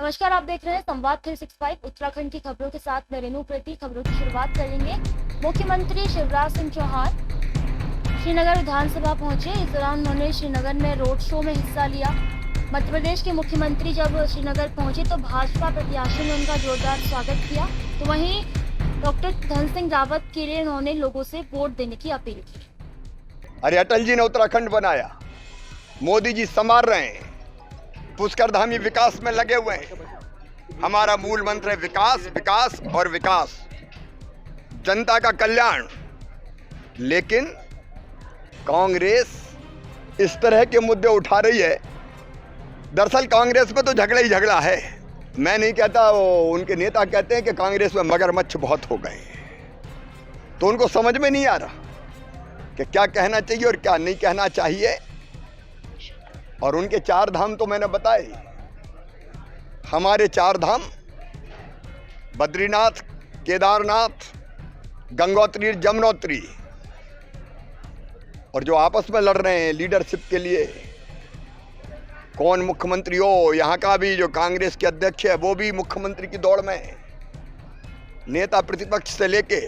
नमस्कार, आप देख रहे हैं संवाद 365 उत्तराखंड की खबरों के साथ मैं रेनू प्रीति। खबरों की शुरुआत करेंगे। मुख्यमंत्री शिवराज सिंह चौहान श्रीनगर विधानसभा पहुंचे। इस दौरान उन्होंने श्रीनगर में रोड शो में हिस्सा लिया। मध्य प्रदेश के मुख्यमंत्री जब श्रीनगर पहुंचे तो भाजपा प्रत्याशी ने उनका जोरदार स्वागत किया। तो वहीं डॉक्टर धन सिंह रावत के लिए उन्होंने लोगों से वोट देने की अपील की। अरे अटल जी ने उत्तराखंड बनाया, मोदी जी संभाल रहे हैं, पुष्कर धामी विकास में लगे हुए हैं। हमारा मूल मंत्र है विकास, विकास और विकास, जनता का कल्याण। लेकिन कांग्रेस इस तरह के मुद्दे उठा रही है। दरअसल कांग्रेस में तो झगड़ा ही झगड़ा है। मैं नहीं कहता, वो उनके नेता कहते हैं कि कांग्रेस में मगरमच्छ बहुत हो गए, तो उनको समझ में नहीं आ रहा कि क्या कहना चाहिए और क्या नहीं कहना चाहिए। और उनके चार धाम तो मैंने बताए। हमारे चार धाम बद्रीनाथ, केदारनाथ, गंगोत्री, जमुनोत्री, और जो आपस में लड़ रहे हैं लीडरशिप के लिए, कौन मुख्यमंत्री हो, यहाँ का भी जो कांग्रेस के अध्यक्ष है वो भी मुख्यमंत्री की दौड़ में है। नेता प्रतिपक्ष से लेके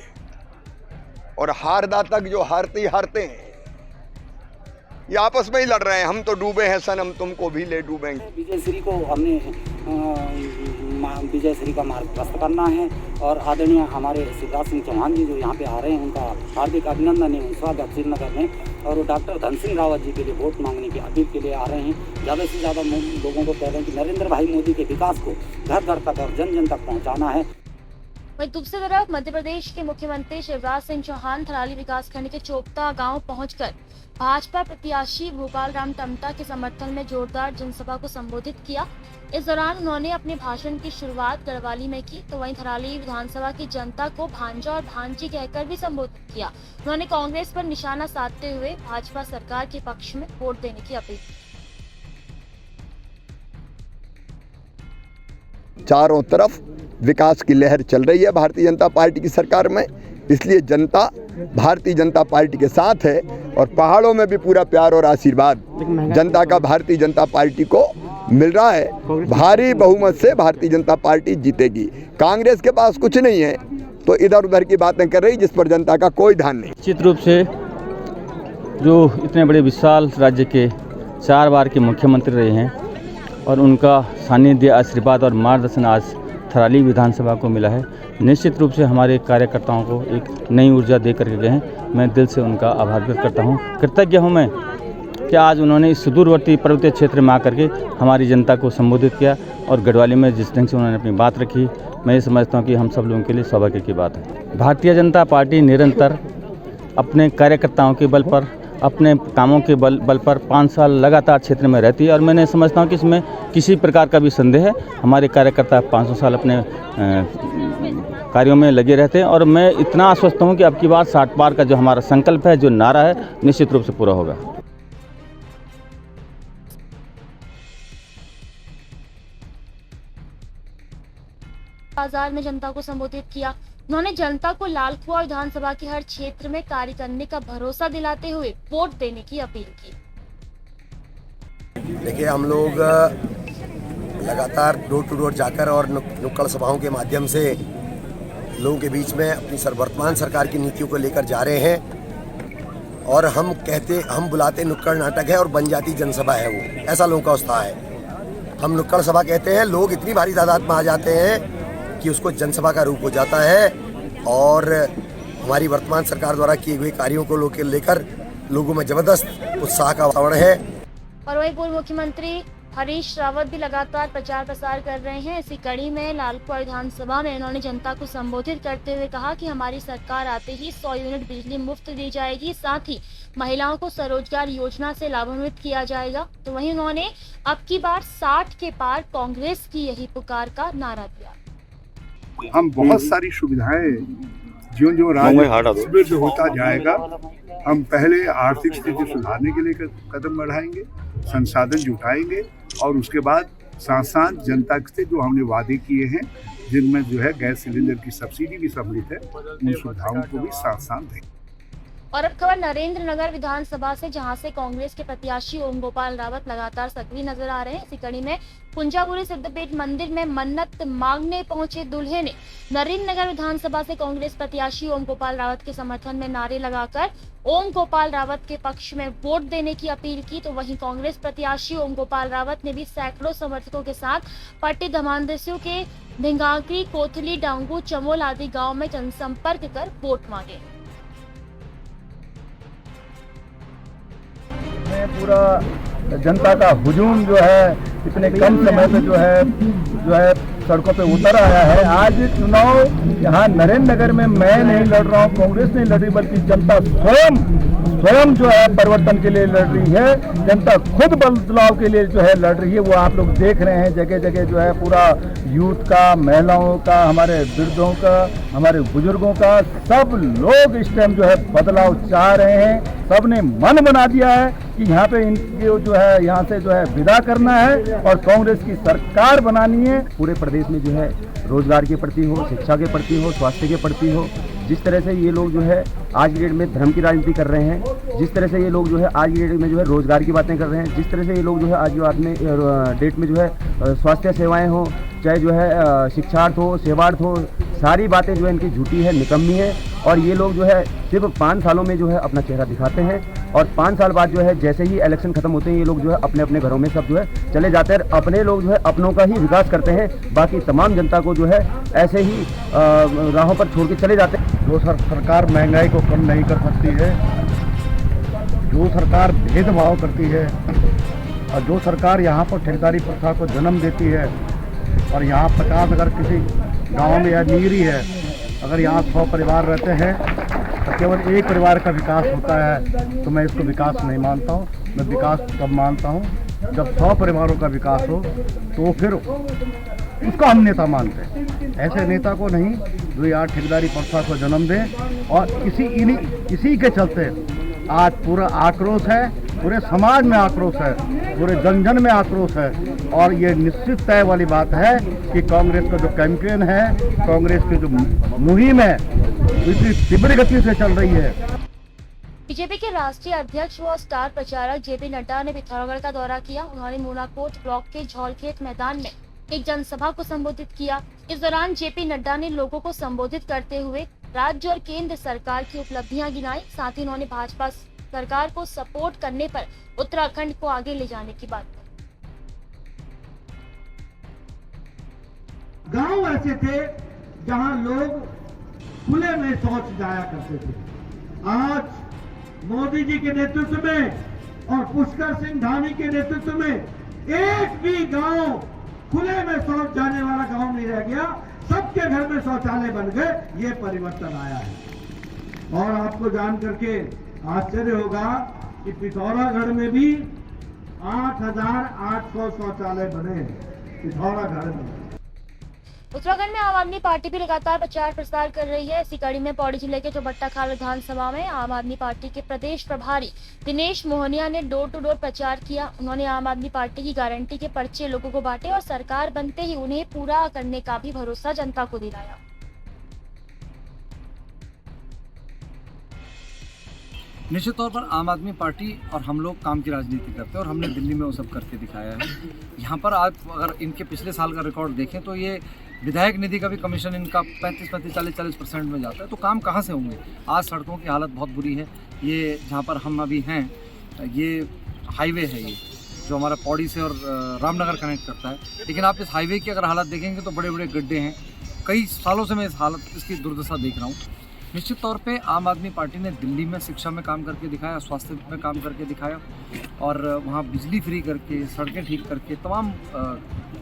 और हारदा तक जो हारते ही हारते हैं, ये आपस में ही लड़ रहे हैं। हम तो डूबे हैं सनम, तुमको भी ले डूबेंगे। विजय श्री को हमने विजय श्री का मार्ग प्रस्त करना है और आदरणीय हमारे शिवराज सिंह चौहान जी जो यहाँ पे आ रहे हैं उनका हार्दिक अभिनंदन है। स्वागत श्रीनगर में, और वो डॉक्टर धन सिंह रावत जी के लिए वोट मांगने की अपील के लिए आ रहे हैं। ज़्यादा से ज़्यादा लोगों को कह रहे हैं कि नरेंद्र भाई मोदी के विकास को घर घर तक और जन जन तक पहुँचाना है। वहीं दूसरी तरफ मध्य प्रदेश के मुख्यमंत्री शिवराज सिंह चौहान थराली विकासखंड के चोपता गांव पहुंचकर भाजपा प्रत्याशी भोपाल राम टमटा के समर्थन में जोरदार जनसभा को संबोधित किया। इस दौरान उन्होंने अपने भाषण की शुरुआत गढ़वाली में की। तो वहीं थराली विधानसभा की जनता को भांजा और भांजी कहकर भी संबोधित किया। उन्होंने कांग्रेस पर निशाना साधते हुए भाजपा सरकार के पक्ष में वोट देने की अपील की। चारों तरफ विकास की लहर चल रही है भारतीय जनता पार्टी की सरकार में, इसलिए जनता भारतीय जनता पार्टी के साथ है। और पहाड़ों में भी पूरा प्यार और आशीर्वाद जनता का भारतीय जनता पार्टी को मिल रहा है। भारी बहुमत से भारतीय जनता पार्टी जीतेगी। कांग्रेस के पास कुछ नहीं है तो इधर उधर की बातें कर रही, जिस पर जनता का कोई ध्यान नहीं। निश्चित रूप से जो इतने बड़े विशाल राज्य के 4 बार के मुख्यमंत्री रहे हैं और उनका सानिध्य, आशीर्वाद और मार्गदर्शन आज थराली विधानसभा को मिला है। निश्चित रूप से हमारे कार्यकर्ताओं को एक नई ऊर्जा दे करके गए हैं। मैं दिल से उनका आभार व्यक्त करता हूं। कृतज्ञ हूं मैं कि आज उन्होंने इस सुदूरवर्ती पर्वतीय क्षेत्र में आकर के हमारी जनता को संबोधित किया और गढ़वाली में जिस ढंग से उन्होंने अपनी बात रखी, मैं ये समझता हूं कि हम सब लोगों के लिए सौभाग्य की बात है। भारतीय जनता पार्टी निरंतर अपने कार्यकर्ताओं के बल पर, अपने कामों के बल पर 5 साल लगातार क्षेत्र में रहती है और मैंने समझता हूँ कि इसमें किसी प्रकार का भी संदेह है। हमारे कार्यकर्ता 500 साल अपने कार्यों में लगे रहते हैं और मैं इतना आश्वस्त हूँ कि अब की बार 60 पार का जो हमारा संकल्प है, जो नारा है, निश्चित रूप से पूरा होगा। बाजार में जनता को संबोधित किया। उन्होंने जनता को लालकुआं विधानसभा के हर क्षेत्र में कार्य करने का भरोसा दिलाते हुए वोट देने की अपील की। देखिए, हम लोग लगातार डोर टू डोर जाकर और नुक्कड़ सभाओं के माध्यम से लोगों के बीच में अपनी वर्तमान सरकार की नीतियों को लेकर जा रहे हैं। और हम बुलाते नुक्कड़ नाटक है और बन जाती जनसभा है वो, ऐसा लोगों का उत्साह है। हम नुक्कड़ सभा कहते हैं, लोग इतनी भारी तादाद में आ जाते हैं कि उसको जनसभा का रूप हो जाता है। और हमारी वर्तमान सरकार द्वारा किए हुए कार्यों को लेकर लोगों में जबरदस्त उत्साह का वातावरण है। और वहीं पूर्व मुख्यमंत्री हरीश रावत भी लगातार प्रचार प्रसार कर रहे हैं। इसी कड़ी में लालकुआं विधानसभा में उन्होंने जनता को संबोधित करते हुए कहा कि हमारी सरकार आते ही 100 यूनिट बिजली मुफ्त दी जाएगी, साथ ही महिलाओं को स्वरोजगार योजना से लाभान्वित किया जाएगा। तो वहीं उन्होंने अब की बार 60 के पार कांग्रेस की यही पुकार का नारा दिया। हम बहुत सारी सुविधाएं जो राज्य समृद्ध होता जाएगा, हम पहले आर्थिक स्थिति सुधारने के लिए कदम बढ़ाएंगे, संसाधन जुटाएंगे और उसके बाद साथ साथ जनता से जो हमने वादे किए हैं, जिनमें जो है गैस सिलेंडर की सब्सिडी भी सम्मिलित है, उन सुविधाओं को भी साथ साथ देंगे। और अब खबर नरेंद्र नगर विधानसभा से, जहां से कांग्रेस के प्रत्याशी ओम गोपाल रावत लगातार सक्रिय नजर आ रहे हैं। इसी कड़ी में कुंजापुरी सिद्धपीठ मंदिर में मन्नत मांगने पहुंचे दूल्हे ने नरेंद्र नगर विधानसभा से कांग्रेस प्रत्याशी ओम गोपाल रावत के समर्थन में नारे लगाकर ओम गोपाल रावत के पक्ष में वोट देने की अपील की। तो वहीं कांग्रेस प्रत्याशी ओम गोपाल रावत ने भी सैकड़ों समर्थकों के साथ पट्टी धमांदेसियों के धिंगाकरी, कोथली, डांगू, चमोल आदि गाँव में जनसंपर्क कर वोट मांगे। पूरा जनता का हुजूम जो है इतने कम समय में जो है सड़कों पे उतर आया है। आज चुनाव यहाँ नरेंद्र नगर में मैं नहीं लड़ रहा हूँ, कांग्रेस नहीं लड़ रही, बल्कि जनता स्वयं जो है परिवर्तन के लिए लड़ रही है। जनता खुद बदलाव के लिए जो है लड़ रही है। वो आप लोग देख रहे हैं, जगह जगह जो है पूरा यूथ का, महिलाओं का, हमारे वृद्धों का, हमारे बुजुर्गों का, सब लोग इस टाइम जो है बदलाव चाह रहे हैं। सबने मन बना दिया है कि यहाँ पे इनको जो है यहाँ से जो है विदा करना है और कांग्रेस की सरकार बनानी है। पूरे प्रदेश में जो है रोजगार के प्रति हो, शिक्षा के प्रति हो, स्वास्थ्य के प्रति हो, जिस तरह से ये लोग जो है आज की डेट में धर्म की राजनीति कर रहे हैं, जिस तरह से ये लोग जो है आज की डेट में जो है रोजगार की बातें कर रहे हैं, जिस तरह से ये लोग जो है आज की डेट में जो है स्वास्थ्य सेवाएं हो, चाहे जो है शिक्षार्थ हो, सेवार्थ हो, सारी बातें जो है इनकी झूठी है, निकम्मी है। और ये लोग जो है सिर्फ 5 सालों में जो है अपना चेहरा दिखाते हैं और 5 साल बाद जो है जैसे ही इलेक्शन खत्म होते हैं ये लोग जो है अपने अपने घरों में सब जो है चले जाते हैं। अपने लोग जो है अपनों का ही विकास करते हैं, बाकी तमाम जनता को जो है ऐसे ही राहों पर छोड़ के चले जाते हैं। जो सरकार महंगाई को कम नहीं कर सकती है, जो सरकार भेदभाव करती है और जो सरकार यहाँ पर ठेकेदारी प्रथा को जन्म देती है और यहाँ 50 अगर किसी गांव में या नीरी है, अगर यहाँ 100 परिवार रहते हैं तो केवल एक परिवार का विकास होता है, तो मैं इसको विकास नहीं मानता हूँ। मैं विकास तब मानता हूँ जब 100 परिवारों का विकास हो, तो फिर उसको हम नेता मानते हैं। ऐसे नेता को नहीं जो यार ठेकेदारी प्रथा को जन्म दे। और इसी के चलते आज पूरा आक्रोश है, पूरे समाज में आक्रोश है, पूरे जन जन में आक्रोश है। और ये निश्चित तय वाली बात है कि कांग्रेस का जो कैंपेन है, कांग्रेस की जो मुहिम है, इतनी तीव्र गति से चल रही है। बीजेपी के राष्ट्रीय अध्यक्ष व स्टार प्रचारक जेपी नड्डा ने पिथौरागढ़ का दौरा किया। उन्होंने मूनाकोट ब्लॉक के झौलखेत मैदान में एक जनसभा को संबोधित किया। इस दौरान जेपी नड्डा ने लोगों को संबोधित करते हुए राज्य और केंद्र सरकार की उपलब्धियां गिनाई। साथ ही उन्होंने भाजपा सरकार को सपोर्ट करने पर उत्तराखंड को आगे ले जाने की बात कही। गांव ऐसे थे जहां लोग खुले में शौच जाया करते थे। आज मोदी जी के नेतृत्व में और पुष्कर सिंह धामी के नेतृत्व में एक भी गांव खुले में शौच जाने वाला गांव नहीं रह गया। सबके घर में शौचालय बन गए। ये परिवर्तन आया है। और आपको जान करके आश्चर्य होगा कि पिथौरागढ़ में भी 8,800 शौचालय बने हैं पिथौरागढ़ में। उत्तराखंड में आम आदमी पार्टी भी लगातार प्रचार प्रसार कर रही है। इसी कड़ी में पौड़ी जिले के चौबट्टाखाल विधानसभा में आम आदमी पार्टी के प्रदेश प्रभारी दिनेश मोहनिया ने डोर टू डोर प्रचार किया। उन्होंने आम आदमी पार्टी की गारंटी के पर्चे लोगों को बांटे और सरकार बनते ही उन्हें पूरा करने का भी भरोसा जनता को दिलाया। निश्चित तौर पर आम आदमी पार्टी और हम लोग काम की राजनीति करते हैं और हमने दिल्ली में वो सब करके दिखाया है। यहाँ पर आज अगर इनके पिछले साल का रिकॉर्ड देखें तो ये विधायक निधि का भी कमीशन इनका 35-40% में जाता है। तो काम कहाँ से होंगे। आज सड़कों की हालत बहुत बुरी है। ये जहाँ पर हम अभी हैं, ये हाईवे है, ये जो हमारा पौड़ी से और रामनगर कनेक्ट करता है। लेकिन आप इस हाईवे की अगर हालत देखेंगे तो बड़े बड़े गड्ढे हैं। कई सालों से मैं इसकी दुर्दशा देख रहा हूँ। निश्चित तौर पे आम आदमी पार्टी ने दिल्ली में शिक्षा में काम करके दिखाया, स्वास्थ्य में काम करके दिखाया और वहाँ बिजली फ्री करके, सड़कें ठीक करके तमाम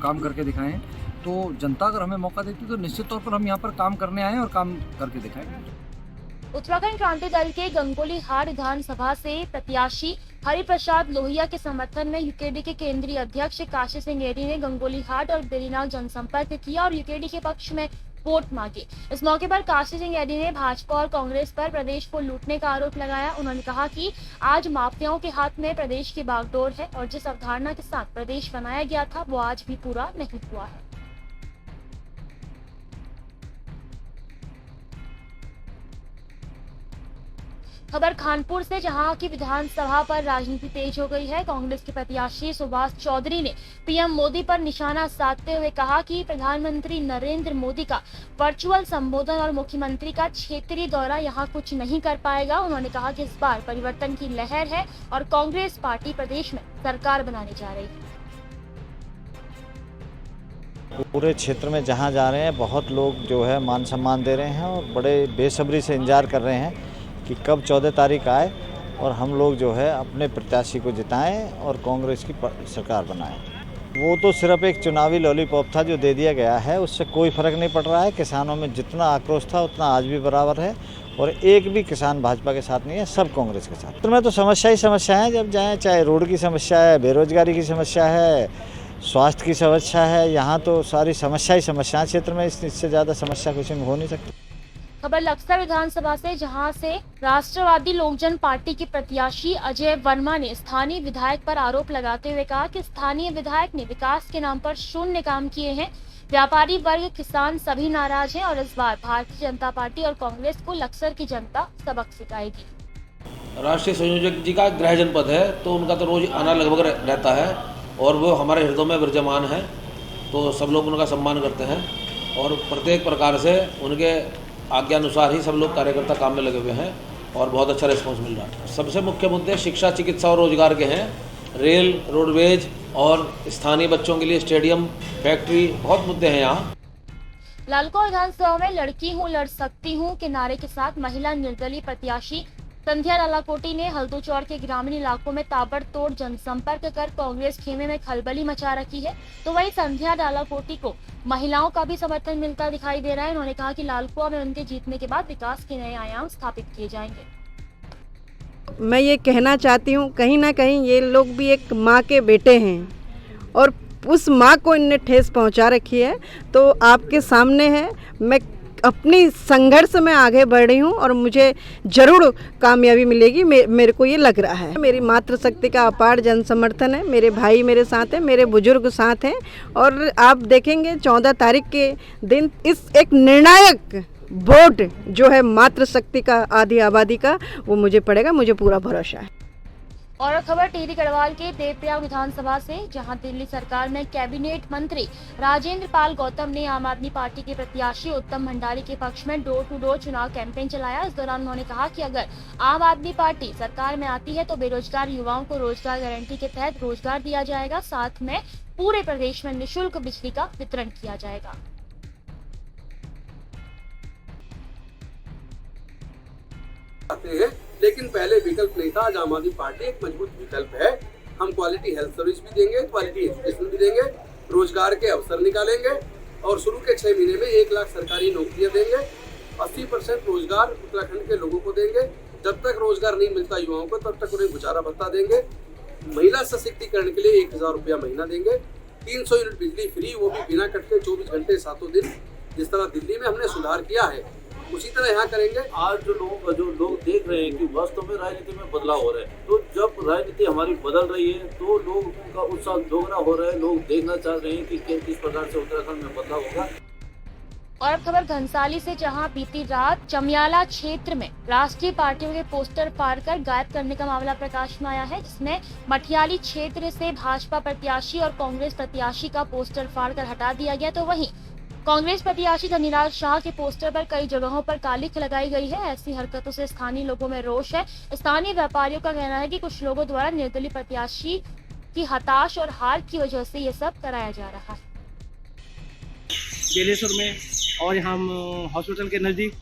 काम करके दिखाए हैं। तो जनता अगर हमें मौका देती तो निश्चित तौर पर हम यहाँ पर काम करने आए और काम करके दिखाएंगे। उत्तराखंड क्रांति दल के गंगोली हाट विधानसभा से प्रत्याशी हरिप्रसाद लोहिया के समर्थन में यूकेडी के केंद्रीय अध्यक्ष काशी सिंह एडी ने गंगोली हाट और बेरीनाग जनसंपर्क किया और यूकेडी के पक्ष में वोट मांगे। इस मौके पर काशी सिंह एडी ने भाजपा और कांग्रेस पर प्रदेश को लूटने का आरोप लगाया। उन्होंने कहा कि आज माफियाओं के हाथ में प्रदेश की बागडोर है और जिस अवधारणा के साथ प्रदेश बनाया गया था वो आज भी पूरा नहीं हुआ है। खबर कानपुर से, जहां की विधानसभा पर राजनीति तेज हो गई है। कांग्रेस के प्रत्याशी सुभाष चौधरी ने पीएम मोदी पर निशाना साधते हुए कहा कि प्रधानमंत्री नरेंद्र मोदी का वर्चुअल संबोधन और मुख्यमंत्री का क्षेत्रीय दौरा यहां कुछ नहीं कर पाएगा। उन्होंने कहा कि इस बार परिवर्तन की लहर है और कांग्रेस पार्टी प्रदेश में सरकार बनाने जा रही है। पूरे क्षेत्र में जहां जा रहे हैं बहुत लोग जो है मान सम्मान दे रहे हैं और बड़े बेसब्री से इंतजार कर रहे हैं कि कब 14 तारीख आए और हम लोग जो है अपने प्रत्याशी को जिताएं और कांग्रेस की सरकार बनाएं। वो तो सिर्फ एक चुनावी लॉलीपॉप था जो दे दिया गया है, उससे कोई फर्क नहीं पड़ रहा है। किसानों में जितना आक्रोश था उतना आज भी बराबर है और एक भी किसान भाजपा के साथ नहीं है, सब कांग्रेस के साथ। तो मैं तो समस्या ही समस्या है, जब जाएँ चाहे रोड की समस्या है, बेरोजगारी की समस्या है, स्वास्थ्य की समस्या है, यहाँ तो सारी समस्या ही समस्या है क्षेत्र में, इससे ज़्यादा समस्या कुछ हो नहीं सकती। खबर लक्सर विधानसभा से, जहां से राष्ट्रवादी लोकजन पार्टी के प्रत्याशी अजय वर्मा ने स्थानीय विधायक पर आरोप लगाते हुए कहा कि स्थानीय विधायक ने विकास के नाम पर शून्य काम किए हैं। व्यापारी वर्ग, किसान सभी नाराज हैं और इस बार भारतीय जनता पार्टी और कांग्रेस को लक्सर की जनता सबक सिखाएगी। राष्ट्रीय संयोजक जी का गृह जनपद है तो उनका तो रोज आना लगभग रहता है और वो हमारे हृदय में विराजमान है, तो सब लोग उनका सम्मान करते हैं और प्रत्येक प्रकार से उनके आज्ञा अनुसार ही सब लोग कार्यकर्ता काम में लगे हुए हैं और बहुत अच्छा रिस्पॉन्स मिल रहा है। सबसे मुख्य मुद्दे शिक्षा, चिकित्सा और रोजगार के हैं। रेल, रोडवेज और स्थानीय बच्चों के लिए स्टेडियम, फैक्ट्री, बहुत मुद्दे हैं यहाँ। लालकोट विधानसभा में लड़की हूँ लड़ सकती हूँ के नारे के साथ महिला निर्दलीय प्रत्याशी संध्या डालाकोटी ने हल्दूचौर के ग्रामीण इलाकों में ताबड़तोड़ जनसंपर्क कर कांग्रेस खेमे में खलबली मचा रखी है। तो वहीं संध्या डालाकोटी को महिलाओं का भी समर्थन मिलता दिखाई दे रहा है। उन्होंने कहा कि लालकुआ में उनके जीतने के बाद विकास के नए आयाम स्थापित किए जाएंगे। मैं ये कहना चाहती हूँ, कहीं ना कहीं ये लोग भी एक माँ के बेटे हैं और उस माँ को इनने ठेस पहुँचा रखी है। तो आपके सामने है, मैं अपनी संघर्ष में आगे बढ़ रही हूँ और मुझे जरूर कामयाबी मिलेगी, मेरे को ये लग रहा है। मेरी मातृशक्ति का अपार जन समर्थन है, मेरे भाई मेरे साथ हैं, मेरे बुजुर्ग साथ हैं और आप देखेंगे 14 तारीख के दिन इस एक निर्णायक वोट जो है मातृशक्ति का, आधी आबादी का, वो मुझे पड़ेगा, मुझे पूरा भरोसा है। और खबर टिहरी गढ़वाल के देवप्रयाग विधानसभा से, जहां दिल्ली सरकार में कैबिनेट मंत्री राजेंद्र पाल गौतम ने आम आदमी पार्टी के प्रत्याशी उत्तम भंडारी के पक्ष में डोर टू डोर चुनाव कैंपेन चलाया। इस दौरान उन्होंने कहा कि अगर आम आदमी पार्टी सरकार में आती है तो बेरोजगार युवाओं को रोजगार गारंटी के तहत रोजगार दिया जाएगा, साथ में पूरे प्रदेश में निःशुल्क बिजली का वितरण किया जाएगा। लेकिन पहले विकल्प नहीं था, आज आम आदमी पार्टी एक मजबूत विकल्प है। हम क्वालिटी हेल्थ सर्विस भी देंगे, क्वालिटी एजुकेशन भी देंगे, रोजगार के अवसर निकालेंगे और शुरू के 6 महीने में 1 लाख सरकारी नौकरियां देंगे। 80% रोजगार उत्तराखंड के लोगों को देंगे। जब तक रोजगार नहीं मिलता युवाओं को तब तक उन्हें गुजारा भत्ता देंगे। महिला सशक्तिकरण के लिए 1000 रुपया महीना देंगे। 300 यूनिट बिजली फ्री, वो भी बिना कट के 24 घंटे 7 दिन। जिस तरह दिल्ली में हमने सुधार किया है उसी तरह यहाँ करेंगे। आज जो लोग देख रहे हैं कि वास्तव में राजनीति में बदलाव हो रहा है, तो जब राजनीति हमारी बदल रही है तो लोग का उत्साह दोगुना हो रहा है। लोग देखना चाह रहे हैं कि किस प्रकार से उत्तराखंड में बदलाव होगा। और अब खबर घनसाली से, जहां बीती रात चमियाला क्षेत्र में राष्ट्रीय पार्टियों के पोस्टर फाड़कर गायब करने का मामला प्रकाश में आया है, जिसमें मठियाली क्षेत्र से भाजपा प्रत्याशी और कांग्रेस प्रत्याशी का पोस्टर फाड़कर हटा दिया गया। तो वहीं कांग्रेस प्रत्याशी धनीराज शाह के पोस्टर पर कई जगहों पर कालिख लगाई गई है। ऐसी हरकतों से स्थानीय लोगों में रोष है। स्थानीय व्यापारियों का कहना है कि कुछ लोगों द्वारा निर्दलीय प्रत्याशी की हताश और हार की वजह से ये सब कराया जा रहा है। बेलेश्वर में और यहाँ हॉस्पिटल के नज़दीक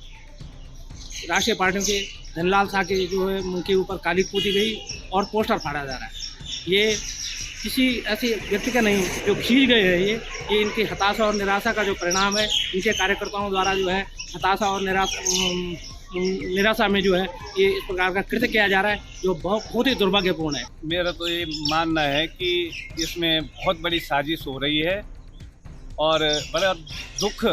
राष्ट्रीय पार्टियों के धनलाल शाह के जो है उनके ऊपर कालिख पूती गई और पोस्टर फाड़ा जा रहा है। ये किसी ऐसे व्यक्ति का नहीं जो खींच गए हैं, ये इनकी हताशा और निराशा का जो परिणाम है। इनके कार्यकर्ताओं द्वारा जो है हताशा और निराशा में जो है ये इस प्रकार का कृत्य किया जा रहा है, जो बहुत ही दुर्भाग्यपूर्ण है। मेरा तो ये मानना है कि इसमें बहुत बड़ी साजिश हो रही है और बड़ा दुख,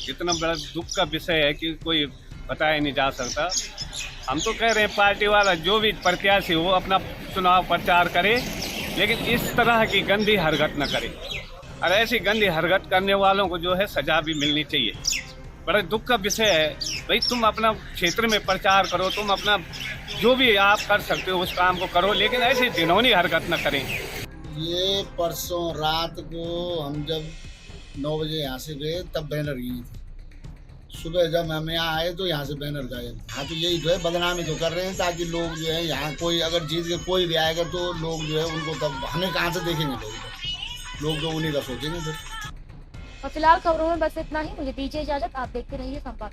इतना बड़ा दुख का विषय है कि कोई बताया नहीं जा सकता। हम तो कह रहे हैं पार्टी वाला जो भी प्रत्याशी हो अपना चुनाव प्रचार करे, लेकिन इस तरह की गंदी हरकत न करे और ऐसी गंदी हरकत करने वालों को जो है सजा भी मिलनी चाहिए। बड़ा दुख का विषय है। भाई तुम अपना क्षेत्र में प्रचार करो, तुम अपना जो भी आप कर सकते हो उस काम को करो, लेकिन ऐसी घिनौनी हरकत न करें। ये परसों रात को हम जब 9 बजे यहाँ से गए तब बैनर गई थी। सुबह जब हम यहाँ आए तो यहाँ से बैनर गायब। हाँ, तो यही जो है बदनामी तो कर रहे हैं ताकि लोग जो है यहाँ कोई अगर जीत के कोई भी आएगा तो लोग जो है उनको तब हमें कहाँ से देखेंगे, लोग तो उन्हीं का सोचेंगे फिर। और फिलहाल खबरों में बस इतना ही। मुझे दीजिए इजाजत, आप देखते रहिए संवाद।